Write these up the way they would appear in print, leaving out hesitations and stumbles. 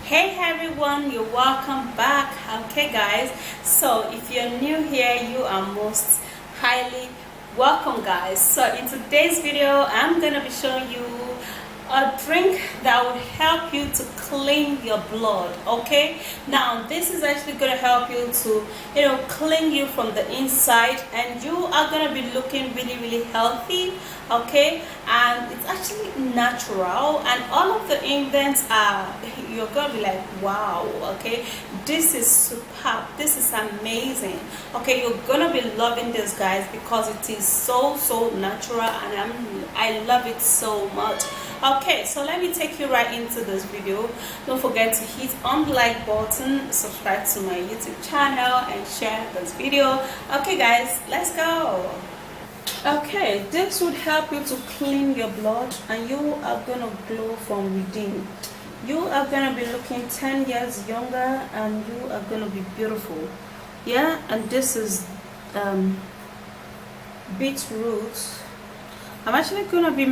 Hey everyone, you're welcome back. Okay guys, so if you're new here, you are most highly welcome guys. So in today's video, I'm gonna be showing you a drink that would help you to clean your blood. Okay, now this is actually going to help you to clean you from the inside, and you are going to be looking really healthy. Okay, and it's actually natural, and all of the ingredients are, you're going to be like, wow. Okay, this is superb, this is amazing. Okay, you're going to be loving this guys, because it is so natural, and I love it so much. Okay, so let me take you right into this video. Don't forget to hit on the like button, subscribe to my YouTube channel, and share this video. Okay guys, let's go. Okay, this would help you to clean your blood, and you are gonna glow from within. You are gonna be looking 10 years younger, and you are gonna be beautiful. Yeah, and this is beetroot. I'm actually going to be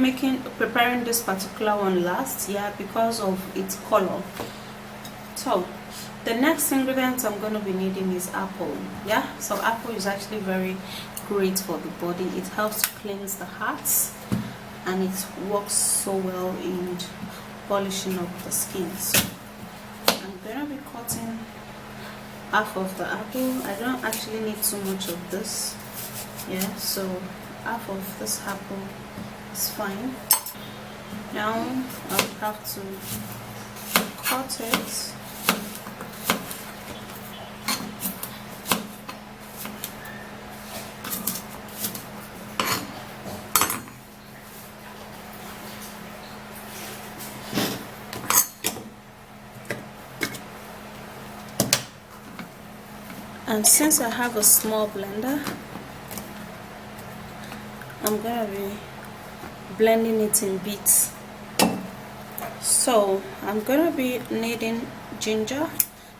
preparing this particular one last, yeah, because of its color. So the next ingredient I'm going to be needing is apple. Yeah, so apple is actually very great for the body. It helps to cleanse the heart, and it works so well in polishing up the skin. So I'm going to be cutting half of the apple. I don't actually need too much of this, yeah, so half of this apple is fine. Now I'll have to cut it. And since I have a small blender, I'm gonna be blending it in bits. So I'm gonna be needing ginger.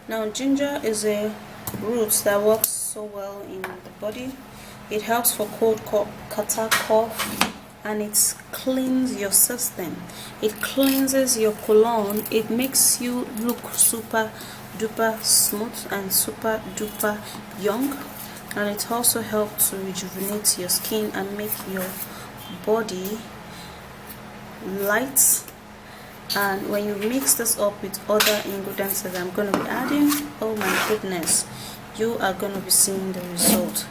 Now ginger is a root that works so well in the body. It helps for cold, catarrh, cough, and it cleans your system. It cleanses your colon. It makes you look super duper smooth and super duper young. And it also helps to rejuvenate your skin and make your body light. And when you mix this up with other ingredients that I'm going to be adding, oh my goodness, you are going to be seeing the result.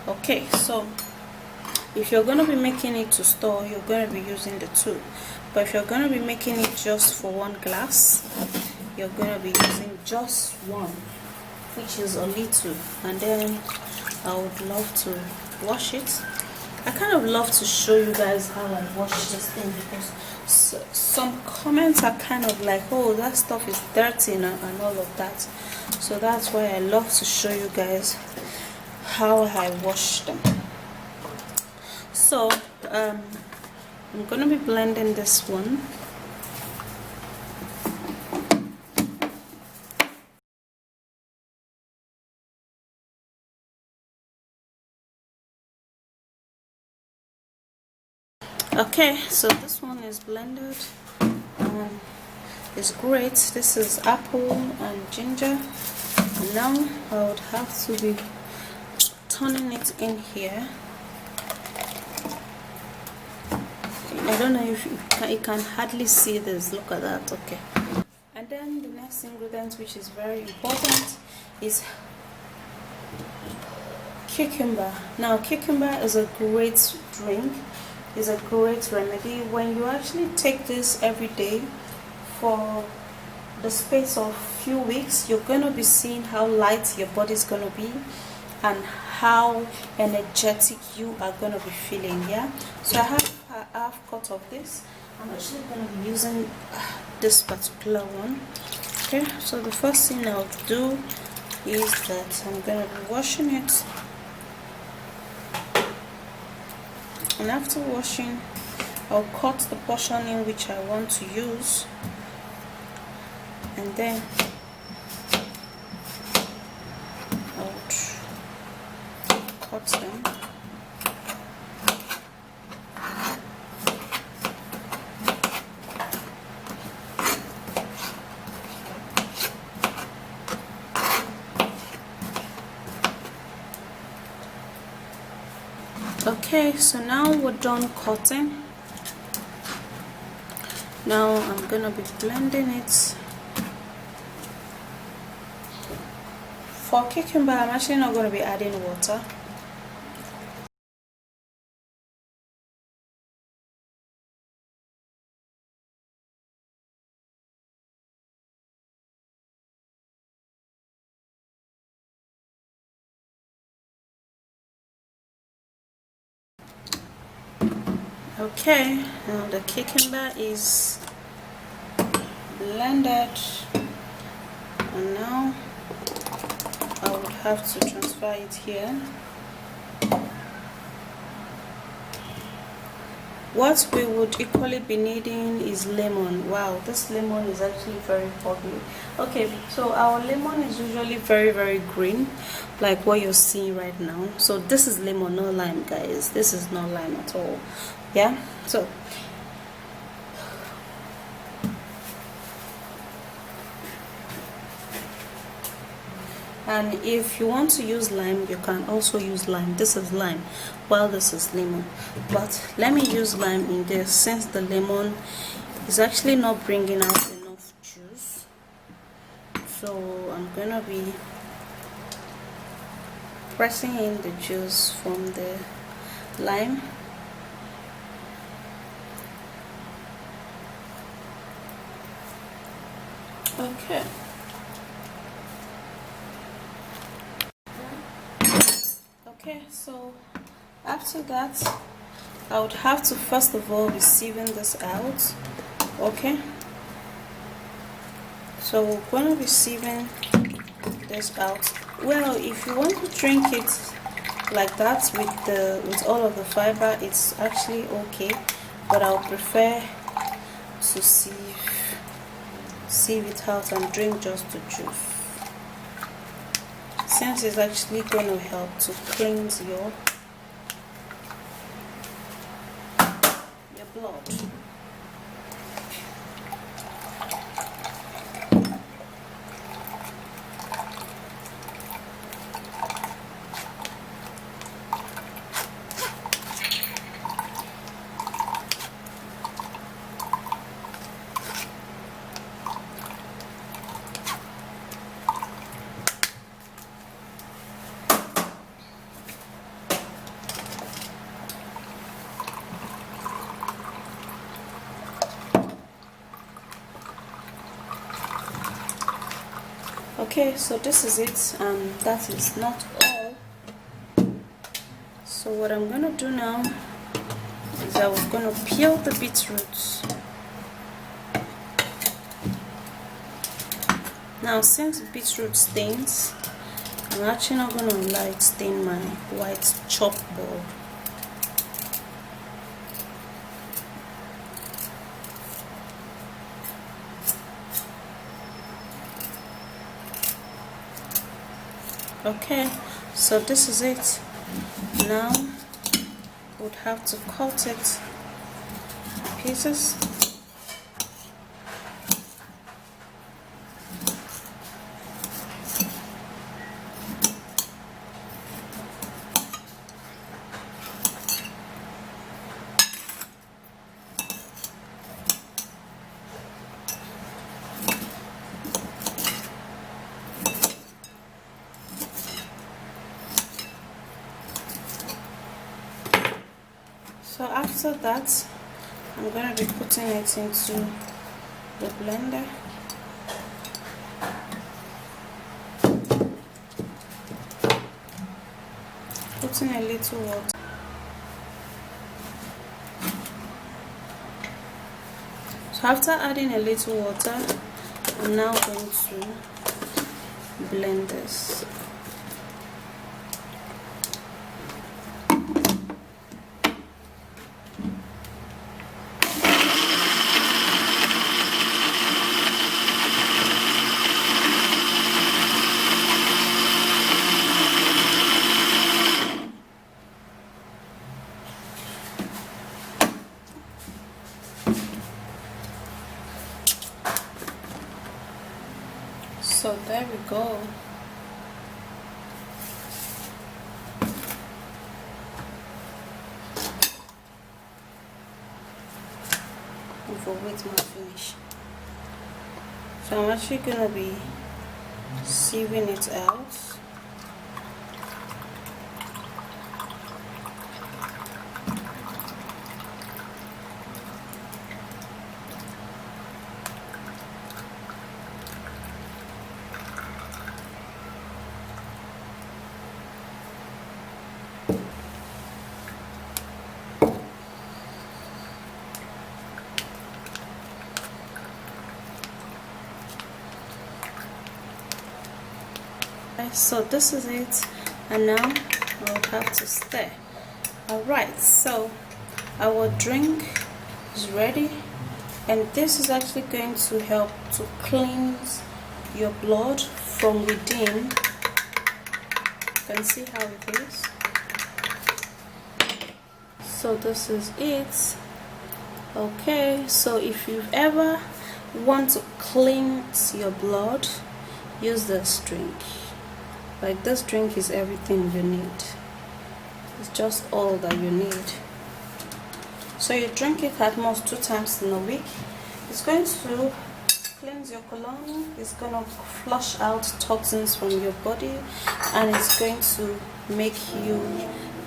Okay, so if you're going to be making it to store, you're going to be using the 2. But if you're going to be making it just for 1 glass, you're going to be using just 1, which is a little. And then I would love to wash it. I kind of love to show you guys how I wash this thing, because some comments are kind of like, oh, that stuff is dirty and all of that. So that's why I love to show you guys how I wash them. So I'm gonna be blending this one. Okay, so this one is blended. It's great. This is apple and ginger. And now I would have to be turning it in here. I don't know if you can hardly see this. Look at that. Okay. And then the next ingredient, which is very important, is cucumber. Now cucumber is a great drink. Is a great remedy. When you actually take this every day for the space of few weeks, you're going to be seeing how light your body is going to be and how energetic you are going to be feeling. Yeah, so I have a half cut of this. I'm actually going to be using this particular one. Okay, so the first thing I'll do is that I'm going to be washing it. And after washing, I'll cut the portion in which I want to use, and then I'll cut them. Okay, so now we're done cutting. Now I'm gonna be blending it. For cucumber, I'm actually not going to be adding water. Okay, now the cucumber is blended, and now I would have to transfer it here. What we would equally be needing is lemon. Wow, this lemon is actually very foggy. Okay, so our lemon is usually very green, like what you're seeing right now. So this is lemon, not lime, guys. This is not lime at all. Yeah, so and if you want to use lime, you can also use lime. This is lime, while this is lemon, but let me use lime in this since the lemon is actually not bringing out enough juice. So I'm gonna be pressing in the juice from the lime. Okay. Okay, so after that, I would have to first of all be sieving this out. Okay, so we're going to be sieving this out. Well, if you want to drink it like that with all of the fiber, it's actually okay, but I would prefer to sieve it out and drink just the juice, since it's actually going to help to cleanse your blood. Okay, so this is it, and that is not all. So what I'm gonna do now is I'm gonna peel the beetroots. Now, since beetroot stains, I'm actually not gonna allow it stain my white chalkboard. Okay, so this is it. Now would have to cut it pieces. So after that, I'm going to be putting it into the blender. Putting a little water. So after adding a little water, I'm now going to blend this. So there we go. for wait my finish. So I'm actually gonna be sieving it out. So this is it, and now I'll have to stir. Alright, so our drink is ready, and this is actually going to help to cleanse your blood from within. You can see how it is. So this is it. Okay, so if you ever want to cleanse your blood, use this drink. Like, this drink is everything you need. It's just all that you need. So you drink it at most 2 times in a week. It's going to cleanse your colon, it's going to flush out toxins from your body, and it's going to make you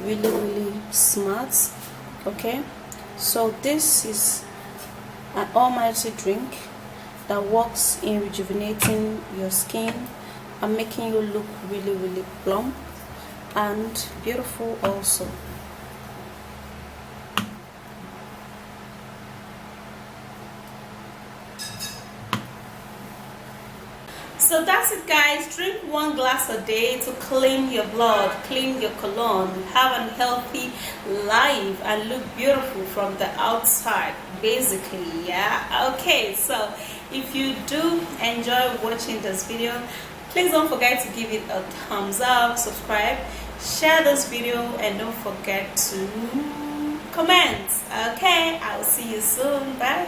really smart. Okay, so this is an almighty drink that works in rejuvenating your skin and making you look really plump and beautiful also. So that's it, guys. Drink 1 glass a day to clean your blood, clean your colon, have a healthy life, and look beautiful from the outside, basically. Yeah, okay, so if you do enjoy watching this video, please don't forget to give it a thumbs up, subscribe, share this video, and don't forget to comment. Okay, I'll see you soon. Bye.